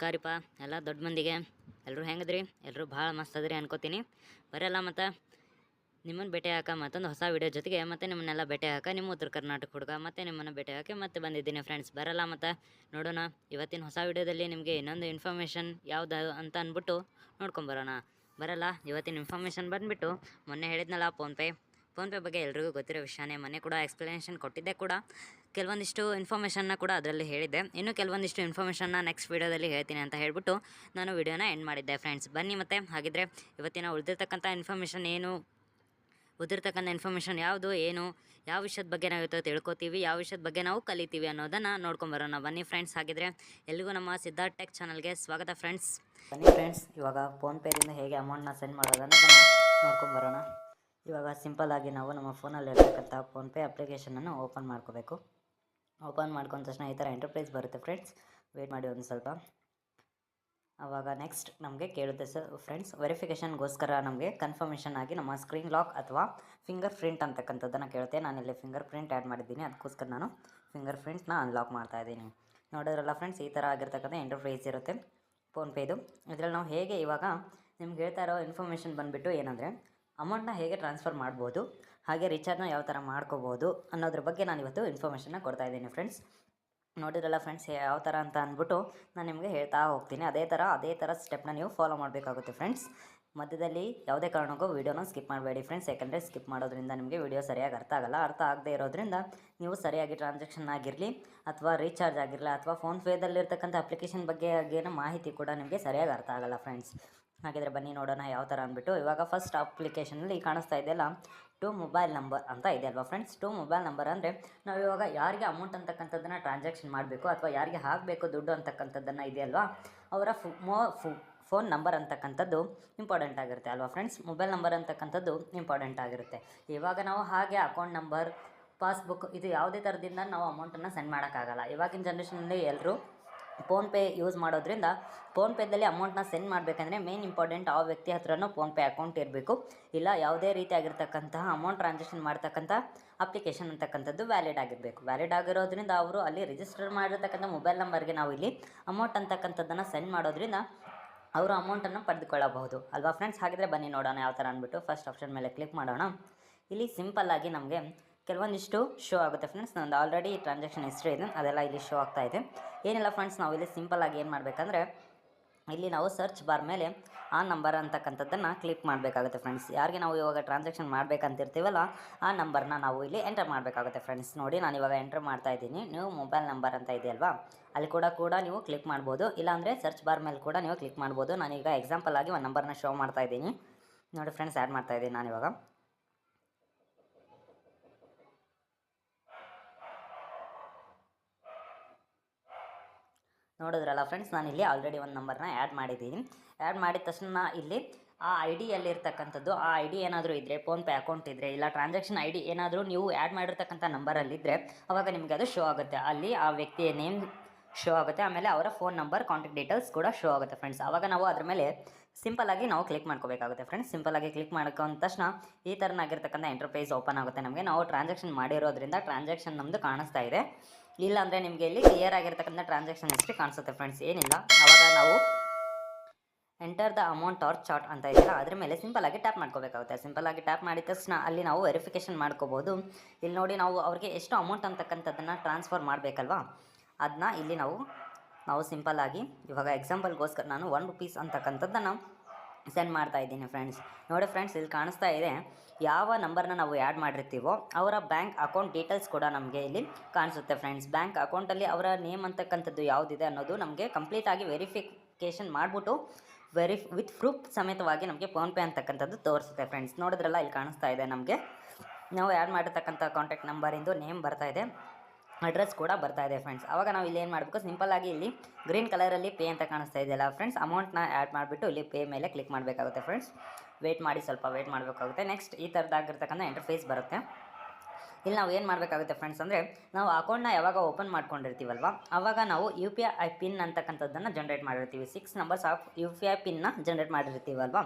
ನಮಸ್ಕಾರಿಪ್ಪ ಎಲ್ಲ ದೊಡ್ಡ ಮಂದಿಗೆ. ಎಲ್ಲರೂ ಹೆಂಗದ್ರಿ? ಎಲ್ಲರೂ ಭಾಳ ಮಸ್ತ್ ಅದ್ರಿ ಅನ್ಕೋತೀನಿ. ಬರಲ್ಲ ಮತ್ತು ನಿಮ್ಮನ್ನು ಭೇಟಿ ಹಾಕ ಮತ್ತೊಂದು ಹೊಸ ವಿಡಿಯೋ ಜೊತೆಗೆ ಮತ್ತೆ ನಿಮ್ಮನ್ನೆಲ್ಲ ಭೇಟಿ ಹಾಕ ನಿಮ್ಮ ಉತ್ತರ ಕರ್ನಾಟಕ ಹುಡುಗ ಮತ್ತೆ ನಿಮ್ಮನ್ನು ಭೇಟಿ ಹಾಕಿ ಮತ್ತೆ ಬಂದಿದ್ದೀನಿ ಫ್ರೆಂಡ್ಸ್. ಬರಲ್ಲ ಮತ್ತು ನೋಡೋಣ ಇವತ್ತಿನ ಹೊಸ ವಿಡಿಯೋದಲ್ಲಿ ನಿಮಗೆ ಇನ್ನೊಂದು ಇನ್ಫಾರ್ಮೇಷನ್ ಯಾವುದು ಅಂತ ಅಂದ್ಬಿಟ್ಟು ನೋಡ್ಕೊಂಬರೋಣ. ಬರಲ್ಲ ಇವತ್ತಿನ ಇನ್ಫಾರ್ಮೇಷನ್ ಬಂದುಬಿಟ್ಟು ಮೊನ್ನೆ ಹೇಳಿದ್ನಲ್ಲ ಫೋನ್ಪೇ ಬಗ್ಗೆ ಎಲ್ರಿಗೂ ಗೊತ್ತಿರೋ ವಿಷಯನೇ. ಮೊನ್ನೆ ಕೂಡ ಎಕ್ಸ್ಪ್ಲನೇಷನ್ ಕೊಟ್ಟಿದ್ದೆ ಕೂಡ, ಕೆಲವೊಂದಿಷ್ಟು ಇನ್ಫಾರ್ಮೇಷನ್ನ ಕೂಡ ಅದರಲ್ಲಿ ಹೇಳಿದ್ದೆ. ಇನ್ನು ಕೆಲವೊಂದಿಷ್ಟು ಇನ್ಫಾರ್ಮೇಷನ್ನ ನೆಕ್ಸ್ಟ್ ವೀಡಿಯೋದಲ್ಲಿ ಹೇಳ್ತೀನಿ ಅಂತ ಹೇಳ್ಬಿಟ್ಟು ನಾನು ವಿಡಿಯೋನ ಎಂಡ್ ಮಾಡಿದ್ದೆ ಫ್ರೆಂಡ್ಸ್. ಬನ್ನಿ ಮತ್ತೆ ಹಾಗಿದ್ರೆ ಇವತ್ತಿನ ಉಳಿದಿರ್ತಕ್ಕಂಥ ಇನ್ಫಾರ್ಮೇಷನ್ ಯಾವುದು, ಏನು, ಯಾವ ವಿಷಯದ ಬಗ್ಗೆ ನಾವು ಇವತ್ತು ತಿಳ್ಕೊತೀವಿ, ಯಾವ ವಿಷಯದ ಬಗ್ಗೆ ನಾವು ಕಲಿತೀವಿ ಅನ್ನೋದನ್ನು ನೋಡ್ಕೊಂಬರೋಣ. ಬನ್ನಿ ಫ್ರೆಂಡ್ಸ್. ಹಾಗಿದ್ರೆ ಎಲ್ಲಿಗೂ ನಮ್ಮ ಸಿದ್ಧಾರ್ಥ್ ಟೆಕ್ ಚಾನಲ್ಗೆ ಸ್ವಾಗತ ಫ್ರೆಂಡ್ಸ್. ಬನ್ನಿ ಫ್ರೆಂಡ್ಸ್, ಇವಾಗ ಫೋನ್ಪೇದಿಂದ ಹೇಗೆ ಅಮೌಂಟ್ನ ಸೆಂಡ್ ಮಾಡೋದನ್ನು ನೋಡ್ಕೊಂಬರೋಣ. ಇವಾಗ ಸಿಂಪಲ್ಲಾಗಿ ನಾವು ನಮ್ಮ ಫೋನಲ್ಲಿ ಇರ್ತಕ್ಕಂಥ ಫೋನ್ಪೇ ಅಪ್ಲಿಕೇಶನನ್ನು ಓಪನ್ ಮಾಡ್ಕೋಬೇಕು. ಓಪನ್ ಮಾಡ್ಕೊಂಡ ತಕ್ಷಣ ಈ ಥರ ಎಂಟರ್ಪ್ರೈಸ್ ಬರುತ್ತೆ ಫ್ರೆಂಡ್ಸ್. ವೇಟ್ ಮಾಡಿ ಒಂದು ಸ್ವಲ್ಪ. ಆವಾಗ ನೆಕ್ಸ್ಟ್ ನಮಗೆ ಕೇಳುತ್ತೆ ಫ್ರೆಂಡ್ಸ್, ವೆರಿಫಿಕೇಷನ್ಗೋಸ್ಕರ ನಮಗೆ ಕನ್ಫರ್ಮೇಷನ್ ಆಗಿ ನಮ್ಮ ಸ್ಕ್ರೀನ್ ಲಾಕ್ ಅಥವಾ ಫಿಂಗರ್ ಪ್ರಿಂಟ್ ಅಂತಕ್ಕಂಥದ್ದನ್ನು ಕೇಳುತ್ತೆ. ನಾನಿಲ್ಲಿ ಫಿಂಗರ್ ಪ್ರಿಂಟ್ ಆ್ಯಡ್ ಮಾಡಿದ್ದೀನಿ, ಅದಕ್ಕೋಸ್ಕರ ನಾನು ಫಿಂಗರ್ ಪ್ರಿಂಟ್ನ ಅನ್ಲಾಕ್ ಮಾಡ್ತಾಯಿದ್ದೀನಿ. ನೋಡೋದ್ರಲ್ಲ ಫ್ರೆಂಡ್ಸ್, ಈ ಥರ ಆಗಿರ್ತಕ್ಕಂಥ ಎಂಟರ್ಪ್ರೈಸ್ ಇರುತ್ತೆ ಫೋನ್ಪೇದು. ಇದರಲ್ಲಿ ನಾವು ಹೇಗೆ ಇವಾಗ ನಿಮ್ಗೆ ಹೇಳ್ತಾ ಇರೋ ಇನ್ಫಾರ್ಮೇಷನ್ ಬಂದುಬಿಟ್ಟು ಏನಂದರೆ, ಅಮೌಂಟ್ನ ಹೇಗೆ ಟ್ರಾನ್ಸ್ಫರ್ ಮಾಡ್ಬೋದು, ಹಾಗೆ ರೀಚಾರ್ಜ್ನ ಯಾವ ಥರ ಮಾಡ್ಕೋಬೋದು ಅನ್ನೋದ್ರ ಬಗ್ಗೆ ನಾನು ಇವತ್ತು ಇನ್ಫಾರ್ಮೇಷನ್ನ ಕೊಡ್ತಾಯಿದ್ದೀನಿ ಫ್ರೆಂಡ್ಸ್. ನೋಡಿದ್ರಲ್ಲ ಫ್ರೆಂಡ್ಸ್, ಯಾವ ಥರ ಅಂತ ಅಂದ್ಬಿಟ್ಟು ನಾನು ನಿಮಗೆ ಹೇಳ್ತಾ ಹೋಗ್ತೀನಿ. ಅದೇ ಥರ ಸ್ಟೆಪ್ನ ನೀವು ಫಾಲೋ ಮಾಡಬೇಕಾಗುತ್ತೆ ಫ್ರೆಂಡ್ಸ್. ಮಧ್ಯದಲ್ಲಿ ಯಾವುದೇ ಕಾರಣಕ್ಕೂ ವೀಡಿಯೋನ ಸ್ಕಿಪ್ ಮಾಡಬೇಡಿ ಫ್ರೆಂಡ್ಸ್. ಯಾಕಂದರೆ ಸ್ಕಿಪ್ ಮಾಡೋದ್ರಿಂದ ನಿಮಗೆ ವೀಡಿಯೋ ಸರಿಯಾಗಿ ಅರ್ಥ ಆಗದೇ ಇರೋದ್ರಿಂದ ನೀವು ಸರಿಯಾಗಿ ಟ್ರಾನ್ಸಾಕ್ಷನ್ ಆಗಿರಲಿ ಅಥವಾ ರೀಚಾರ್ಜ್ ಆಗಿರಲಿ ಅಥವಾ ಫೋನ್ಪೇದಲ್ಲಿರ್ತಕ್ಕಂಥ ಅಪ್ಲಿಕೇಶನ್ ಬಗ್ಗೆ ಏನೋ ಮಾಹಿತಿ ಕೂಡ ನಿಮಗೆ ಸರಿಯಾಗಿ ಅರ್ಥ ಆಗಲ್ಲ ಫ್ರೆಂಡ್ಸ್. ಹಾಗಿದ್ರೆ ಬನ್ನಿ ನೋಡೋಣ ಯಾವ ಥರ ಅಂದ್ಬಿಟ್ಟು. ಇವಾಗ ಫಸ್ಟ್ ಅಪ್ಲಿಕೇಶನಲ್ಲಿ ಕಾಣಿಸ್ತಾ ಇದೆಯಲ್ಲ, ಟು ಮೊಬೈಲ್ ನಂಬರ್ ಅಂತ ಇದೆ ಅಲ್ವಾ ಫ್ರೆಂಡ್ಸ್. ಟು ಮೊಬೈಲ್ ನಂಬರ್ ಅಂದರೆ ನಾವು ಇವಾಗ ಯಾರಿಗೆ ಅಮೌಂಟ್ ಅಂತಕ್ಕಂಥದ್ದನ್ನು ಟ್ರಾನ್ಸಾಕ್ಷನ್ ಮಾಡಬೇಕು ಅಥವಾ ಯಾರಿಗೆ ಹಾಕಬೇಕು ದುಡ್ಡು ಅಂತಕ್ಕಂಥದ್ದನ್ನು ಇದೆಯಲ್ವಾ, ಅವರ ಫೋನ್ ನಂಬರ್ ಅಂತಕ್ಕಂಥದ್ದು ಇಂಪಾರ್ಟೆಂಟ್ ಆಗಿರುತ್ತೆ ಅಲ್ವಾ ಫ್ರೆಂಡ್ಸ್. ಮೊಬೈಲ್ ನಂಬರ್ ಅಂತಕ್ಕಂಥದ್ದು ಇಂಪಾರ್ಟೆಂಟ್ ಆಗಿರುತ್ತೆ. ಇವಾಗ ನಾವು ಹಾಗೆ ಅಕೌಂಟ್ ನಂಬರ್, ಪಾಸ್ಬುಕ್ ಇದು ಯಾವುದೇ ಥರದಿಂದ ನಾವು ಅಮೌಂಟನ್ನು ಸೆಂಡ್ ಮಾಡೋಕ್ಕಾಗಲ್ಲ. ಇವಾಗಿನ ಜನ್ರೇಷನಲ್ಲಿ ಎಲ್ಲರೂ ಫೋನ್ಪೇ ಯೂಸ್ ಮಾಡೋದ್ರಿಂದ ಫೋನ್ಪೇದಲ್ಲಿ ಅಮೌಂಟ್ನ ಸೆಂಡ್ ಮಾಡಬೇಕಂದ್ರೆ ಮೇನ್ ಇಂಪಾರ್ಟೆಂಟ್ ಆ ವ್ಯಕ್ತಿ ಹತ್ರನೂ ಫೋನ್ಪೇ ಅಕೌಂಟ್ ಇರಬೇಕು, ಇಲ್ಲ ಯಾವುದೇ ರೀತಿಯಾಗಿರ್ತಕ್ಕಂತಹ ಅಮೌಂಟ್ ಟ್ರಾನ್ಸಾಕ್ಷನ್ ಮಾಡ್ತಕ್ಕಂಥ ಅಪ್ಲಿಕೇಶನ್ ಅಂತಕ್ಕಂಥದ್ದು ವ್ಯಾಲಿಡ್ ಆಗಿರಬೇಕು. ವ್ಯಾಲಿಡ್ ಆಗಿರೋದ್ರಿಂದ ಅವರು ಅಲ್ಲಿ ರಿಜಿಸ್ಟರ್ ಮಾಡಿರ್ತಕ್ಕಂಥ ಮೊಬೈಲ್ ನಂಬರ್ಗೆ ನಾವು ಇಲ್ಲಿ ಅಮೌಂಟ್ ಅಂತಕ್ಕಂಥದ್ದನ್ನು ಸೆಂಡ್ ಮಾಡೋದ್ರಿಂದ ಅವರು ಅಮೌಂಟನ್ನು ಪಡೆದುಕೊಳ್ಳಬಹುದು ಅಲ್ವಾ ಫ್ರೆಂಡ್ಸ್. ಹಾಗಿದ್ರೆ ಬನ್ನಿ ನೋಡೋಣ ಯಾವ ಥರ ಅಂದ್ಬಿಟ್ಟು. ಫಸ್ಟ್ ಆಪ್ಷನ್ ಮೇಲೆ ಕ್ಲಿಕ್ ಮಾಡೋಣ. ಇಲ್ಲಿ ಸಿಂಪಲ್ಲಾಗಿ ನಮಗೆ ಕೆಲವೊಂದಿಷ್ಟು ಶೋ ಆಗುತ್ತೆ ಫ್ರೆಂಡ್ಸ್. ನಂದು ಆಲ್ರೆಡಿ ಟ್ರಾನ್ಸಾಕ್ಷನ್ ಹಿಸ್ಟ್ರಿ ಇದೆ, ಅದೆಲ್ಲ ಇಲ್ಲಿ ಶೋ ಆಗ್ತಾ ಇದೆ. ಏನಿಲ್ಲ ಫ್ರೆಂಡ್ಸ್, ನಾವು ಇಲ್ಲಿ ಸಿಂಪಲ್ಲಾಗಿ ಏನು ಮಾಡಬೇಕಂದ್ರೆ, ಇಲ್ಲಿ ನಾವು ಸರ್ಚ್ ಬಾರ್ ಮೇಲೆ ಆ ನಂಬರ್ ಅಂತಕ್ಕಂಥದ್ದನ್ನು ಕ್ಲಿಕ್ ಮಾಡಬೇಕಾಗುತ್ತೆ ಫ್ರೆಂಡ್ಸ್. ಯಾರಿಗೆ ನಾವು ಇವಾಗ ಟ್ರಾನ್ಸಾಕ್ಷನ್ ಮಾಡಬೇಕಂತಿರ್ತೀವಲ್ಲ ಆ ನಂಬರ್ನ ನಾವು ಇಲ್ಲಿ ಎಂಟರ್ ಮಾಡಬೇಕಾಗುತ್ತೆ ಫ್ರೆಂಡ್ಸ್. ನೋಡಿ ನಾನು ಇವಾಗ ಎಂಟರ್ ಮಾಡ್ತಾ ಇದ್ದೀನಿ. ನೀವು ಮೊಬೈಲ್ ನಂಬರ್ ಅಂತ ಇದೆಯಲ್ವಾ, ಅಲ್ಲಿ ಕೂಡ ನೀವು ಕ್ಲಿಕ್ ಮಾಡ್ಬೋದು, ಇಲ್ಲಾಂದರೆ ಸರ್ಚ್ ಬಾರ್ ಮೇಲೆ ಕೂಡ ನೀವು ಕ್ಲಿಕ್ ಮಾಡ್ಬೋದು. ನಾನೀಗ ಎಕ್ಸಾಂಪಲ್ ಆಗಿ ಒಂದು ನಂಬರ್ನ ಶೋ ಮಾಡ್ತಾ ಇದ್ದೀನಿ. ನೋಡಿ ಫ್ರೆಂಡ್ಸ್, ಆ್ಯಡ್ ಮಾಡ್ತಾ ಇದ್ದೀನಿ ನಾನಿವಾಗ. ನೋಡಿದ್ರಲ್ಲ ಫ್ರೆಂಡ್ಸ್, ನಾನಿಲ್ಲಿ ಆಲ್ರೆಡಿ ಒಂದು ನಂಬರ್ನ ಆ್ಯಡ್ ಮಾಡಿದ್ದೀನಿ. ಆ್ಯಡ್ ಮಾಡಿದ ತಕ್ಷಣ ಇಲ್ಲಿ ಆ ಐ ಡಿಯಲ್ಲಿರ್ತಕ್ಕಂಥದ್ದು, ಆ ಐ ಡಿ ಏನಾದರೂ ಇದ್ದರೆ, ಫೋನ್ಪೇ ಅಕೌಂಟ್ ಇದ್ದರೆ, ಇಲ್ಲ ಟ್ರಾನ್ಸಾಕ್ಷನ್ ಐ ಡಿ ಏನಾದರೂ ನೀವು ಆ್ಯಡ್ ಮಾಡಿರ್ತಕ್ಕಂಥ ನಂಬರಲ್ಲಿದ್ದರೆ ಅವಾಗ ನಿಮಗೆ ಅದು ಶೋ ಆಗುತ್ತೆ. ಅಲ್ಲಿ ಆ ವ್ಯಕ್ತಿಯ ನೇಮ್ ಶೋ ಆಗುತ್ತೆ, ಆಮೇಲೆ ಅವರ ಫೋನ್ ನಂಬರ್, ಕಾಂಟ್ಯಾಕ್ಟ್ ಡೀಟೇಲ್ಸ್ ಕೂಡ ಶೋ ಆಗುತ್ತೆ ಫ್ರೆಂಡ್ಸ್. ಆವಾಗ ನಾವು ಅದ್ರ ಮೇಲೆ ಸಿಂಪಲ್ಲಾಗಿ ನಾವು ಕ್ಲಿಕ್ ಮಾಡ್ಕೋಬೇಕಾಗುತ್ತೆ ಫ್ರೆಂಡ್ಸ್. ಸಿಂಪಲ್ಲಾಗಿ ಕ್ಲಿಕ್ ಮಾಡ್ಕೊಂಡ ತಕ್ಷಣ ಈ ಥರನಾಗಿರ್ತಕ್ಕಂಥ ಎಂಟರ್ಪ್ರೈಸ್ ಓಪನ್ ಆಗುತ್ತೆ. ನಮಗೆ ನಾವು ಟ್ರಾನ್ಸಾಕ್ಷನ್ ಮಾಡಿರೋದ್ರಿಂದ ಟ್ರಾನ್ಸಾಕ್ಷನ್ ನಮ್ಮದು ಕಾಣಿಸ್ತಾ ಇದೆ. ಇಲ್ಲ ಅಂದರೆ ನಿಮಗೆ ಇಲ್ಲಿ ಕ್ಲಿಯರ್ ಆಗಿರ್ತಕ್ಕಂಥ ಟ್ರಾನ್ಸಾಕ್ಷನ್ ಹಿಸ್ಟ್ರಿ ಕಾಣಿಸುತ್ತೆ ಫ್ರೆಂಡ್ಸ್. ಏನಿಲ್ಲ, ಆವಾಗ ನಾವು enter the amount or chart ಅಂತ ಇದೆಯಲ್ಲ ಅದ್ರ ಮೇಲೆ ಸಿಂಪಲ್ಲಾಗಿ ಟ್ಯಾಪ್ ಮಾಡ್ಕೋಬೇಕಾಗುತ್ತೆ. ಸಿಂಪಲ್ಲಾಗಿ ಟ್ಯಾಪ್ ಮಾಡಿದ ತಕ್ಷಣ ಅಲ್ಲಿ ನಾವು ವೆರಿಫಿಕೇಷನ್ ಮಾಡ್ಕೋಬೋದು. ಇಲ್ಲಿ ನೋಡಿ ನಾವು ಅವ್ರಿಗೆ ಎಷ್ಟು ಅಮೌಂಟ್ ಅಂತಕ್ಕಂಥದ್ದನ್ನು ಟ್ರಾನ್ಸ್ಫರ್ ಮಾಡಬೇಕಲ್ವಾ, ಅದನ್ನ ಇಲ್ಲಿ ನಾವು ಸಿಂಪಲ್ಲಾಗಿ ಇವಾಗ ಎಕ್ಸಾಂಪಲ್ಗೋಸ್ಕರ ನಾನು ₹1 ಅಂತಕ್ಕಂಥದ್ದನ್ನು ಸೆಂಡ್ ಮಾಡ್ತಾ ಇದ್ದೀನಿ ಫ್ರೆಂಡ್ಸ್. ನೋಡಿ ಫ್ರೆಂಡ್ಸ್, ಇಲ್ಲಿ ಕಾಣಿಸ್ತಾ ಇದೆ ಯಾವ ನಂಬರ್ನ ನಾವು ಆ್ಯಡ್ ಮಾಡಿರ್ತೀವೋ ಅವರ ಬ್ಯಾಂಕ್ ಅಕೌಂಟ್ ಡೀಟೇಲ್ಸ್ ಕೂಡ ನಮಗೆ ಇಲ್ಲಿ ಕಾಣಿಸುತ್ತೆ ಫ್ರೆಂಡ್ಸ್. ಬ್ಯಾಂಕ್ ಅಕೌಂಟಲ್ಲಿ ಅವರ ನೇಮ್ ಅಂತಕ್ಕಂಥದ್ದು ಯಾವುದಿದೆ ಅನ್ನೋದು ನಮಗೆ ಕಂಪ್ಲೀಟಾಗಿ ವೆರಿಫಿಕೇಷನ್ ಮಾಡಿಬಿಟ್ಟು ವಿತ್ ಪ್ರೂಫ್ ಸಮೇತವಾಗಿ ನಮಗೆ ಫೋನ್ಪೇ ಅಂತಕ್ಕಂಥದ್ದು ತೋರಿಸುತ್ತೆ ಫ್ರೆಂಡ್ಸ್. ನೋಡಿದ್ರಲ್ಲ, ಇಲ್ಲಿ ಕಾಣಿಸ್ತಾ ಇದೆ ನಮಗೆ ನಾವು ಆ್ಯಡ್ ಮಾಡಿರ್ತಕ್ಕಂಥ ಕಾಂಟ್ಯಾಕ್ಟ್ ನಂಬರಿಂದು ನೇಮ್ ಬರ್ತಾ ಇದೆ, ಅಡ್ರೆಸ್ ಕೂಡ ಬರ್ತಾ ಇದೆ ಫ್ರೆಂಡ್ಸ್. ಆವಾಗ ನಾವು ಇಲ್ಲಿ ಏನು ಮಾಡಬೇಕು, ಸಿಂಪಲ್ಲಾಗಿ ಇಲ್ಲಿ ಗ್ರೀನ್ ಕಲರಲ್ಲಿ ಪೇ ಅಂತ ಕಾಣಿಸ್ತಾ ಇದೆಯಲ್ಲ ಫ್ರೆಂಡ್ಸ್, ಅಮೌಂಟ್ನ ಆ್ಯಡ್ ಮಾಡಿಬಿಟ್ಟು ಇಲ್ಲಿ ಪೇ ಮೇಲೆ ಕ್ಲಿಕ್ ಮಾಡಬೇಕಾಗುತ್ತೆ ಫ್ರೆಂಡ್ಸ್. ಸ್ವಲ್ಪ ವೇಟ್ ಮಾಡಬೇಕಾಗುತ್ತೆ. ನೆಕ್ಸ್ಟ್ ಈ ಥರದ್ದಾಗಿರ್ತಕ್ಕಂಥ ಇಂಟರ್ಫೇಸ್ ಬರುತ್ತೆ. ಇಲ್ಲಿ ನಾವು ಏನು ಮಾಡಬೇಕಾಗುತ್ತೆ ಫ್ರೆಂಡ್ಸ್ ಅಂದರೆ, ನಾವು ಅಕೌಂಟ್ನ ಯಾವಾಗ ಓಪನ್ ಮಾಡ್ಕೊಂಡಿರ್ತೀವಲ್ವ ಆವಾಗ ನಾವು UPI ಪಿನ್ ಅಂತಕ್ಕಂಥದ್ದನ್ನು ಜನ್ರೇಟ್ ಮಾಡಿರ್ತೀವಿ. 6 ನಂಬರ್ಸ್ ಆಫ್ UPI ಪಿನ್ನ ಜನ್ರೇಟ್ ಮಾಡಿರ್ತೀವಲ್ವ,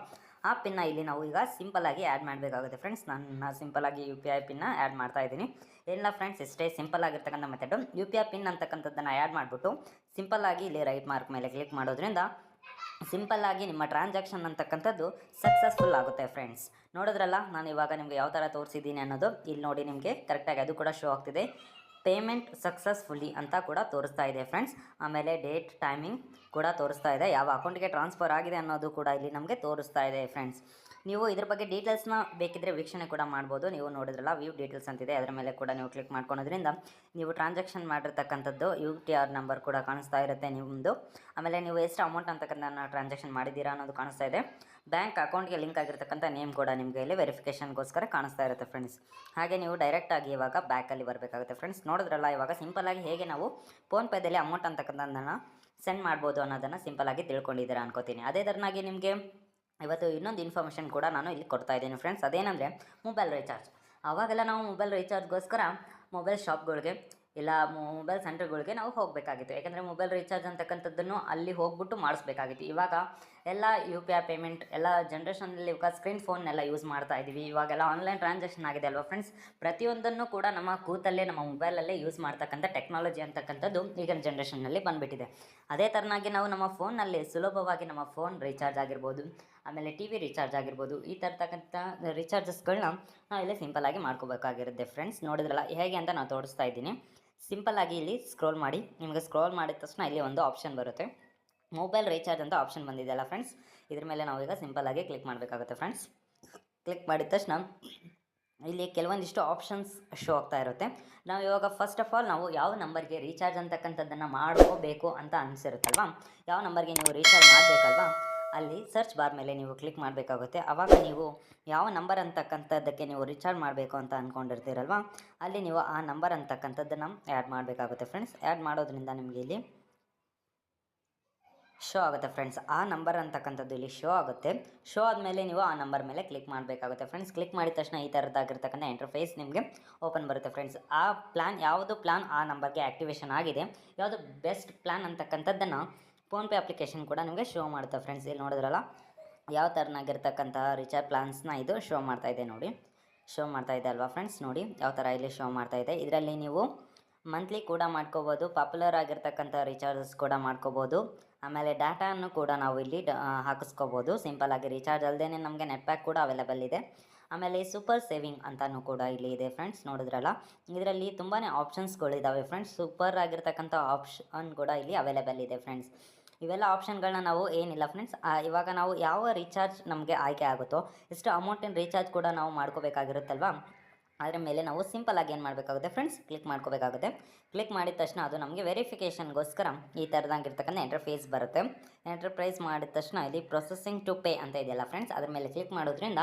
ಆ ಪಿನ್ನ ಇಲ್ಲಿ ನಾವು ಈಗ ಸಿಂಪಲ್ಲಾಗಿ ಆ್ಯಡ್ ಮಾಡಬೇಕಾಗುತ್ತೆ ಫ್ರೆಂಡ್ಸ್. ನಾನು ಸಿಂಪಲ್ಲಾಗಿ UPI ಪಿನ್ನ ಆ್ಯಡ್ ಮಾಡ್ತಾ ಇದ್ದೀನಿ. ಏನಿಲ್ಲ ಫ್ರೆಂಡ್ಸ್, ಇಷ್ಟೇ ಸಿಂಪಲ್ ಆಗಿರ್ತಕ್ಕಂಥ ಮೆಥಡು. UPI ಪಿನ್ ಅಂತಕ್ಕಂಥದ್ದನ್ನು ಆ್ಯಡ್ ಮಾಡಿಬಿಟ್ಟು ಸಿಂಪಲ್ಲಾಗಿ ಇಲ್ಲಿ ರೈಟ್ ಮಾರ್ಕ್ ಮೇಲೆ ಕ್ಲಿಕ್ ಮಾಡೋದ್ರಿಂದ ಸಿಂಪಲ್ಲಾಗಿ ನಿಮ್ಮ ಟ್ರಾನ್ಸಾಕ್ಷನ್ ಅಂತಕ್ಕಂಥದ್ದು ಸಕ್ಸಸ್ಫುಲ್ ಆಗುತ್ತೆ ಫ್ರೆಂಡ್ಸ್. ನೋಡಿದ್ರಲ್ಲ, ನಾನು ಇವಾಗ ನಿಮಗೆ ಯಾವ ಥರ ತೋರಿಸಿದ್ದೀನಿ ಅನ್ನೋದು. ಇಲ್ಲಿ ನೋಡಿ, ನಿಮಗೆ ಕರೆಕ್ಟಾಗಿ ಅದು ಕೂಡ ಶೋ ಆಗ್ತಿದೆ. ಪೇಮೆಂಟ್ ಸಕ್ಸಸ್ಫುಲಿ ಅಂತ ಕೂಡ ತೋರಿಸ್ತಾ ಇದೆ ಫ್ರೆಂಡ್ಸ್. ಆಮೇಲೆ ಡೇಟ್, ಟೈಮಿಂಗ್ ಕೂಡ ತೋರಿಸ್ತಾ ಇದೆ. ಯಾವ ಅಕೌಂಟಿಗೆ ಟ್ರಾನ್ಸ್ಫರ್ ಆಗಿದೆ ಅನ್ನೋದು ಕೂಡ ಇಲ್ಲಿ ನಮಗೆ ತೋರಿಸ್ತಾ ಇದೆ ಫ್ರೆಂಡ್ಸ್. ನೀವು ಇದ್ರ ಬಗ್ಗೆ ಡೀಟೇಲ್ಸ್ನ ಬೇಕಿದ್ದರೆ ವೀಕ್ಷಣೆ ಕೂಡ ಮಾಡ್ಬೋದು. ನೀವು ನೋಡಿದ್ರಲ್ಲ, ವ್ಯೂ ಡೀಟೇಲ್ಸ್ ಅಂತಿದೆ, ಅದರ ಮೇಲೆ ಕೂಡ ನೀವು ಕ್ಲಿಕ್ ಮಾಡ್ಕೊಳೋದ್ರಿಂದ ನೀವು ಟ್ರಾನ್ಸಾಕ್ಷನ್ ಮಾಡಿರ್ತಕ್ಕಂಥದ್ದು UTR ನಂಬರ್ ಕೂಡ ಕಾಣಿಸ್ತಾ ಇರುತ್ತೆ ನಿಮ್ಮದು. ಆಮೇಲೆ ನೀವು ಎಷ್ಟು ಅಮೌಂಟ್ ಅಂತಕ್ಕಂಥ ಟ್ರಾನ್ಸಾಕ್ಷನ್ ಮಾಡಿದ್ದೀರಾ ಅನ್ನೋದು ಕಾಣಿಸ್ತಾ ಇದೆ. ಬ್ಯಾಂಕ್ ಅಕೌಂಟ್ಗೆ ಲಿಂಕ್ ಆಗಿರ್ತಕ್ಕಂಥ ನೇಮ್ ಕೂಡ ನಿಮಗೆ ಇಲ್ಲಿ ವೆರಿಫಿಕೇಷನ್ಗೋಸ್ಕರ ಕಾಣಿಸ್ತಾ ಇರುತ್ತೆ ಫ್ರೆಂಡ್ಸ್. ಹಾಗೆ ನೀವು ಡೈರೆಕ್ಟಾಗಿ ಇವಾಗ ಬ್ಯಾಕಲ್ಲಿ ಬರಬೇಕಾಗುತ್ತೆ ಫ್ರೆಂಡ್ಸ್. ನೋಡಿದ್ರಲ್ಲ, ಇವಾಗ ಸಿಂಪಲ್ಲಾಗಿ ಹೇಗೆ ನಾವು ಫೋನ್ಪೇದಲ್ಲಿ ಅಮೌಂಟ್ ಅಂತಕ್ಕಂಥದ್ದನ್ನು ಸೆಂಡ್ ಮಾಡ್ಬೋದು ಅನ್ನೋದನ್ನು ಸಿಂಪಲ್ಲಾಗಿ ತಿಳ್ಕೊಂಡಿದ್ದೀರಾ ಅನ್ಕೋತೀನಿ. ಅದೇ ಥರನಾಗಿ ನಿಮಗೆ ಇವತ್ತು ಇನ್ನೊಂದು ಇನ್ಫಾರ್ಮೇಷನ್ ಕೂಡ ನಾನು ಇಲ್ಲಿ ಕೊಡ್ತಾ ಇದ್ದೀನಿ ಫ್ರೆಂಡ್ಸ್. ಅದೇನೆಂದರೆ ಮೊಬೈಲ್ ರೀಚಾರ್ಜ್. ಆವಾಗೆಲ್ಲ ನಾವು ಮೊಬೈಲ್ ರೀಚಾರ್ಜ್ಗೋಸ್ಕರ ಮೊಬೈಲ್ ಶಾಪ್ಗಳಿಗೆ ಇಲ್ಲ ಮೊಬೈಲ್ ಸೆಂಟರ್ಗಳಿಗೆ ನಾವು ಹೋಗಬೇಕಾಗಿತ್ತು. ಯಾಕಂದರೆ ಮೊಬೈಲ್ ರೀಚಾರ್ಜ್ ಅಂತಕ್ಕಂಥದ್ದನ್ನು ಅಲ್ಲಿ ಹೋಗ್ಬಿಟ್ಟು ಮಾಡಿಸ್ಬೇಕಾಗಿತ್ತು. ಇವಾಗ ಎಲ್ಲ UPI ಪೇಮೆಂಟ್ ಎಲ್ಲ ಜನ್ರೇಷನಲ್ಲಿ ಇವಾಗ ಸ್ಕ್ರೀನ್ ಫೋನ್ನೆಲ್ಲ ಯೂಸ್ ಮಾಡ್ತಾ ಇದ್ದೀವಿ. ಇವಾಗೆಲ್ಲ ಆನ್ಲೈನ್ ಟ್ರಾನ್ಸಾಕ್ಷನ್ ಆಗಿದೆ ಅಲ್ವಾ ಫ್ರೆಂಡ್ಸ್. ಪ್ರತಿಯೊಂದನ್ನು ಕೂಡ ನಮ್ಮ ಕೂತಲ್ಲೇ ನಮ್ಮ ಮೊಬೈಲಲ್ಲೇ ಯೂಸ್ ಮಾಡ್ತಕ್ಕಂಥ ಟೆಕ್ನಾಲಜಿ ಅಂತಕ್ಕಂಥದ್ದು ಈಗಿನ ಜನ್ರೇಷನ್ನಲ್ಲಿ ಬಂದುಬಿಟ್ಟಿದೆ. ಅದೇ ಥರನಾಗಿ ನಾವು ನಮ್ಮ ಫೋನ್ನಲ್ಲಿ ಸುಲಭವಾಗಿ ನಮ್ಮ ಫೋನ್ ರೀಚಾರ್ಜ್ ಆಗಿರ್ಬೋದು, ಆಮೇಲೆ TV ರೀಚಾರ್ಜ್ ಆಗಿರ್ಬೋದು, ಈ ಥರತಕ್ಕಂಥ ರೀಚಾರ್ಜಸ್ಗಳನ್ನ ನಾವು ಇಲ್ಲಿ ಸಿಂಪಲ್ಲಾಗಿ ಮಾಡ್ಕೋಬೇಕಾಗಿರುತ್ತೆ ಫ್ರೆಂಡ್ಸ್. ನೋಡಿದ್ರಲ್ಲ ಹೇಗೆ ಅಂತ ನಾನು ತೋರಿಸ್ತಾ ಇದ್ದೀನಿ. ಸಿಂಪಲ್ಲಾಗಿ ಇಲ್ಲಿ ಸ್ಕ್ರೋಲ್ ಮಾಡಿ. ನಿಮಗೆ ಸ್ಕ್ರೋಲ್ ಮಾಡಿದ ತಕ್ಷಣ ಇಲ್ಲಿ ಒಂದು ಆಪ್ಷನ್ ಬರುತ್ತೆ, ಮೊಬೈಲ್ ರೀಚಾರ್ಜ್ ಅಂತ ಆಪ್ಷನ್ ಬಂದಿದೆಯಲ್ಲ ಫ್ರೆಂಡ್ಸ್. ಇದ್ರ ಮೇಲೆ ನಾವೀಗ ಸಿಂಪಲ್ಲಾಗಿ ಕ್ಲಿಕ್ ಮಾಡಬೇಕಾಗುತ್ತೆ ಫ್ರೆಂಡ್ಸ್. ಕ್ಲಿಕ್ ಮಾಡಿದ ತಕ್ಷಣ ಇಲ್ಲಿ ಕೆಲವೊಂದಿಷ್ಟು ಆಪ್ಷನ್ಸ್ ಶೋ ಆಗ್ತಾ ಇರುತ್ತೆ. ನಾವು ಇವಾಗ ಫಸ್ಟ್ ಆಫ್ ಆಲ್ ನಾವು ಯಾವ ನಂಬರ್ಗೆ ರೀಚಾರ್ಜ್ ಅಂತಕ್ಕಂಥದ್ದನ್ನು ಮಾಡ್ಕೋಬೇಕು ಅಂತ ಅನಿಸಿರುತ್ತಲ್ವ, ಯಾವ ನಂಬರ್ಗೆ ನೀವು ರೀಚಾರ್ಜ್ ಮಾಡಬೇಕಲ್ವಾ, ಅಲ್ಲಿ ಸರ್ಚ್ ಬಾರ್ ಮೇಲೆ ನೀವು ಕ್ಲಿಕ್ ಮಾಡಬೇಕಾಗುತ್ತೆ. ಆವಾಗ ನೀವು ಯಾವ ನಂಬರ್ ಅಂತಕ್ಕಂಥದ್ದಕ್ಕೆ ನೀವು ರೀಚಾರ್ಜ್ ಮಾಡಬೇಕು ಅಂತ ಅಂದ್ಕೊಂಡಿರ್ತೀರಲ್ವ, ಅಲ್ಲಿ ನೀವು ಆ ನಂಬರ್ ಅಂತಕ್ಕಂಥದ್ದನ್ನು ಆ್ಯಡ್ ಮಾಡಬೇಕಾಗುತ್ತೆ ಫ್ರೆಂಡ್ಸ್. ಆ್ಯಡ್ ಮಾಡೋದ್ರಿಂದ ನಿಮಗೆ ಇಲ್ಲಿ ಶೋ ಆಗುತ್ತೆ ಫ್ರೆಂಡ್ಸ್. ಆ ನಂಬರ್ ಅಂತಕ್ಕಂಥದ್ದು ಇಲ್ಲಿ ಶೋ ಆಗುತ್ತೆ. ಶೋ ಆದಮೇಲೆ ನೀವು ಆ ನಂಬರ್ ಮೇಲೆ ಕ್ಲಿಕ್ ಮಾಡಬೇಕಾಗುತ್ತೆ ಫ್ರೆಂಡ್ಸ್. ಕ್ಲಿಕ್ ಮಾಡಿದ ತಕ್ಷಣ ಈ ಥರದ್ದಾಗಿರ್ತಕ್ಕಂಥ ಇಂಟರ್ಫೇಸ್ ನಿಮಗೆ ಓಪನ್ ಬರುತ್ತೆ ಫ್ರೆಂಡ್ಸ್. ಆ ಯಾವುದು ಪ್ಲಾನ್ ಆ ನಂಬರ್ಗೆ ಆ್ಯಕ್ಟಿವೇಶನ್ ಆಗಿದೆ, ಯಾವುದು ಬೆಸ್ಟ್ ಪ್ಲಾನ್ ಅಂತಕ್ಕಂಥದ್ದನ್ನು ಫೋನ್ಪೇ ಅಪ್ಲಿಕೇಶನ್ ಕೂಡ ನಿಮಗೆ ಶೋ ಮಾಡುತ್ತೆ ಫ್ರೆಂಡ್ಸ್. ಇಲ್ಲಿ ನೋಡಿದ್ರಲ್ಲ, ಯಾವ ಥರನಾಗಿರ್ತಕ್ಕಂಥ ರೀಚಾರ್ಜ್ ಪ್ಲಾನ್ಸ್ನ ಇದು ಶೋ ಮಾಡ್ತಾ ಇದೆ ನೋಡಿ. ಶೋ ಮಾಡ್ತಾ ಇದೆ ಅಲ್ವಾ ಫ್ರೆಂಡ್ಸ್. ನೋಡಿ ಯಾವ ಥರ ಇಲ್ಲಿ ಶೋ ಮಾಡ್ತಾ ಇದೆ. ಇದರಲ್ಲಿ ನೀವು ಮಂತ್ಲಿ ಕೂಡ ಮಾಡ್ಕೋಬೋದು, ಪಾಪ್ಯುಲರ್ ಆಗಿರ್ತಕ್ಕಂಥ ರೀಚಾರ್ಜಸ್ ಕೂಡ ಮಾಡ್ಕೋಬೋದು. ಆಮೇಲೆ ಡಾಟಾನ್ನು ಕೂಡ ನಾವು ಇಲ್ಲಿ ಹಾಕಿಸ್ಕೋಬೋದು. ಸಿಂಪಲ್ಲಾಗಿ ರೀಚಾರ್ಜ್ ಅಲ್ಲದೇ ನಮಗೆ ನೆಟ್ ಪ್ಯಾಕ್ ಕೂಡ ಅವೈಲೇಬಲ್ ಇದೆ. ಆಮೇಲೆ ಸೂಪರ್ ಸೇವಿಂಗ್ ಅಂತಲೂ ಕೂಡ ಇಲ್ಲಿ ಇದೆ ಫ್ರೆಂಡ್ಸ್. ನೋಡಿದ್ರಲ್ಲ, ಇದರಲ್ಲಿ ತುಂಬಾ ಆಪ್ಷನ್ಸ್ಗಳಿದ್ದಾವೆ ಫ್ರೆಂಡ್ಸ್. ಸೂಪರ್ ಆಗಿರ್ತಕ್ಕಂಥ ಆಪ್ಷನ್ ಕೂಡ ಇಲ್ಲಿ ಅವೈಲೇಬಲ್ ಇದೆ ಫ್ರೆಂಡ್ಸ್. ಇವೆಲ್ಲ ಆಪ್ಷನ್ಗಳನ್ನ ನಾವು ಏನಿಲ್ಲ ಫ್ರೆಂಡ್ಸ್, ಇವಾಗ ನಾವು ಯಾವ ರೀಚಾರ್ಜ್ ನಮಗೆ ಆಯ್ಕೆ ಆಗುತ್ತೋ, ಎಷ್ಟು ಅಮೌಂಟಿನ ರೀಚಾರ್ಜ್ ಕೂಡ ನಾವು ಮಾಡ್ಕೋಬೇಕಾಗಿರುತ್ತಲ್ವ, ಅದರ ಮೇಲೆ ನಾವು ಸಿಂಪಲ್ಲಾಗಿ ಏನು ಮಾಡಬೇಕಾಗುತ್ತೆ ಫ್ರೆಂಡ್ಸ್, ಕ್ಲಿಕ್ ಮಾಡ್ಕೋಬೇಕಾಗುತ್ತೆ. ಕ್ಲಿಕ್ ಮಾಡಿದ ತಕ್ಷಣ ಅದು ನಮಗೆ ವೆರಿಫಿಕೇಷನ್ಗೋಸ್ಕರ ಈ ಥರದಾಗಿರ್ತಕ್ಕಂಥ ಇಂಟರ್ಫೇಸ್ ಬರುತ್ತೆ. ಎಂಟರ್ಪ್ರೈಸ್ ಮಾಡಿದ ತಕ್ಷಣ ಇಲ್ಲಿ ಪ್ರೊಸೆಸಿಂಗ್ ಟು ಪೇ ಅಂತ ಇದೆಯಲ್ಲ ಫ್ರೆಂಡ್ಸ್, ಅದ್ರ ಮೇಲೆ ಕ್ಲಿಕ್ ಮಾಡೋದ್ರಿಂದ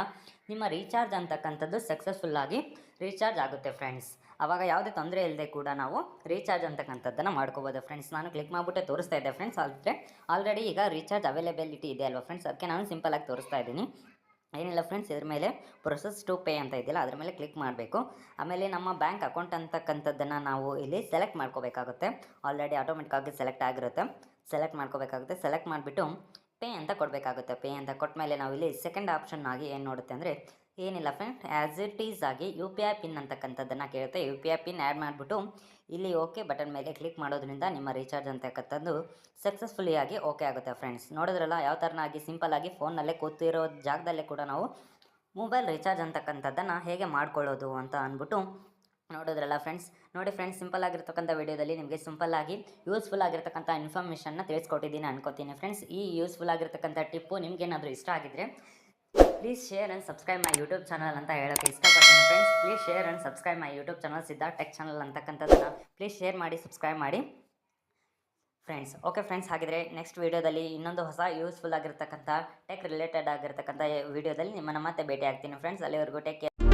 ನಿಮ್ಮ ರೀಚಾರ್ಜ್ ಅಂತಕ್ಕಂಥದ್ದು ಸಕ್ಸಸ್ಫುಲ್ಲಾಗಿ ರೀಚಾರ್ಜ್ ಆಗುತ್ತೆ ಫ್ರೆಂಡ್ಸ್. ಆವಾಗ ಯಾವುದೇ ತೊಂದರೆ ಇಲ್ಲದೆ ಕೂಡ ನಾವು ರೀಚಾರ್ಜ್ ಅಂತಕ್ಕಂಥದ್ದನ್ನು ಮಾಡ್ಕೋಬೋದು ಫ್ರೆಂಡ್ಸ್. ನಾನು ಕ್ಲಿಕ್ ಮಾಡಿಬಿಟ್ಟೆ ತೋರಿಸ್ತಾ ಇದ್ದೆ ಫ್ರೆಂಡ್ಸ್. ಆದರೆ ಆಲ್ರೆಡಿ ಈಗ ರೀಚಾರ್ಜ್ ಅವೈಲೇಬಿಲಿಟಿ ಇದೆ ಅಲ್ವಾ ಫ್ರೆಂಡ್ಸ್, ಅದಕ್ಕೆ ನಾನು ಸಿಂಪಲ್ಲಾಗಿ ತೋರಿಸ್ತಾ ಇದ್ದೀನಿ. ಏನಿಲ್ಲ ಫ್ರೆಂಡ್ಸ್, ಇದ್ರ ಮೇಲೆ ಪ್ರೊಸೆಸ್ ಟು ಪೇ ಅಂತ ಇದೆಯಲ್ಲ, ಅದ್ರ ಮೇಲೆ ಕ್ಲಿಕ್ ಮಾಡಬೇಕು. ಆಮೇಲೆ ನಮ್ಮ ಬ್ಯಾಂಕ್ ಅಕೌಂಟ್ ಅಂತಕ್ಕಂಥದ್ದನ್ನು ನಾವು ಇಲ್ಲಿ ಸೆಲೆಕ್ಟ್ ಮಾಡ್ಕೋಬೇಕಾಗುತ್ತೆ. ಆಲ್ರೆಡಿ ಆಟೋಮೆಟಿಕ್ಕಾಗಿ ಸೆಲೆಕ್ಟ್ ಆಗಿರುತ್ತೆ. ಸೆಲೆಕ್ಟ್ ಮಾಡ್ಕೋಬೇಕಾಗುತ್ತೆ. ಸೆಲೆಕ್ಟ್ ಮಾಡಿಬಿಟ್ಟು ಪೇ ಅಂತ ಕೊಡಬೇಕಾಗುತ್ತೆ. ಪೇ ಅಂತ ಕೊಟ್ಟ ಮೇಲೆ ನಾವು ಇಲ್ಲಿ ಸೆಕೆಂಡ್ ಆಪ್ಷನ್ ಆಗಿ ಏನು ನೋಡುತ್ತೆ ಅಂದರೆ, ಏನಿಲ್ಲ ಫ್ರೆಂಡ್, ಆ್ಯಸ್ ಇಟ್ ಈಸ್ ಆಗಿ UPI ಪಿನ್ ಅಂತಕ್ಕಂಥದ್ದನ್ನು ಕೇಳುತ್ತೆ. UPI ಪಿನ್ ಆ್ಯಡ್ ಮಾಡಿಬಿಟ್ಟು ಇಲ್ಲಿ ಓಕೆ ಬಟನ್ ಮೇಲೆ ಕ್ಲಿಕ್ ಮಾಡೋದ್ರಿಂದ ನಿಮ್ಮ ರೀಚಾರ್ಜ್ ಅಂತಕ್ಕಂಥದ್ದು ಸಕ್ಸಸ್ಫುಲಿ ಆಗಿ ಓಕೆ ಆಗುತ್ತೆ ಫ್ರೆಂಡ್ಸ್. ನೋಡಿದ್ರಲ್ಲ, ಯಾವ ಥರನಾಗಿ ಸಿಂಪಲ್ಲಾಗಿ ಫೋನ್ನಲ್ಲೇ ಕೂತಿರೋ ಜಾಗದಲ್ಲೇ ಕೂಡ ನಾವು ಮೊಬೈಲ್ ರೀಚಾರ್ಜ್ ಅಂತಕ್ಕಂಥದ್ದನ್ನು ಹೇಗೆ ಮಾಡ್ಕೊಳ್ಳೋದು ಅಂತ ಅಂದ್ಬಿಟ್ಟು ನೋಡಿದ್ರಲ್ಲ ಫ್ರೆಂಡ್ಸ್. ನೋಡಿ ಫ್ರೆಂಡ್ಸ್, ಸಿಂಪಲ್ ಆಗಿರ್ತಕ್ಕಂಥ ವಿಡಿಯೋದಲ್ಲಿ ನಿಮಗೆ ಸಿಂಪಲ್ಲಾಗಿ ಯೂಸ್ಫುಲ್ ಆಗಿರ್ತಕ್ಕಂಥ ಇನ್ಫಾರ್ಮೇಷನ್ನ ತಿಳಿಸ್ಕೊಟ್ಟಿದ್ದೀನಿ ಅನ್ಕೋತೀನಿ ಫ್ರೆಂಡ್ಸ್. ಈ ಯೂಸ್ಫುಲ್ ಆಗಿರ್ತಕ್ಕಂಥ ಟಿಪ್ಪು ನಿಮಗೇನಾದರೂ ಇಷ್ಟ ಆಗಿದ್ರೆ please share and subscribe my YouTube channel ಅಂತ ಹೇಳೋಕ್ಕೆ ಇಷ್ಟಪಡ್ತೀನಿ friends. Please share and subscribe my YouTube channel Siddharth tech channel ಅಂತಕ್ಕಂಥದ್ದನ್ನು ಪ್ಲೀಸ್ ಶೇರ್ ಮಾಡಿ, ಸಬ್ಸ್ಕ್ರೈಬ್ ಮಾಡಿ ಫ್ರೆಂಡ್ಸ್. ಓಕೆ ಫ್ರೆಂಡ್ಸ್, ಹಾಗಿದ್ರೆ ನೆಕ್ಸ್ಟ್ ವೀಡಿಯೋದಲ್ಲಿ ಇನ್ನೊಂದು ಹೊಸ ಯೂಸ್ಫುಲ್ ಆಗಿರ್ತಕ್ಕಂಥ ಟೆಕ್ ರಿಲೇಟೆಡ್ ಆಗಿರ್ತಕ್ಕಂಥ ವೀಡಿಯೋದಲ್ಲಿ ನಿಮ್ಮನ್ನು ಮತ್ತೆ ಭೇಟಿ ಆಗ್ತೀನಿ ಫ್ರೆಂಡ್ಸ್. ಅಲ್ಲಿವರೆಗೂ ಟೇಕ್ ಕೇರ್.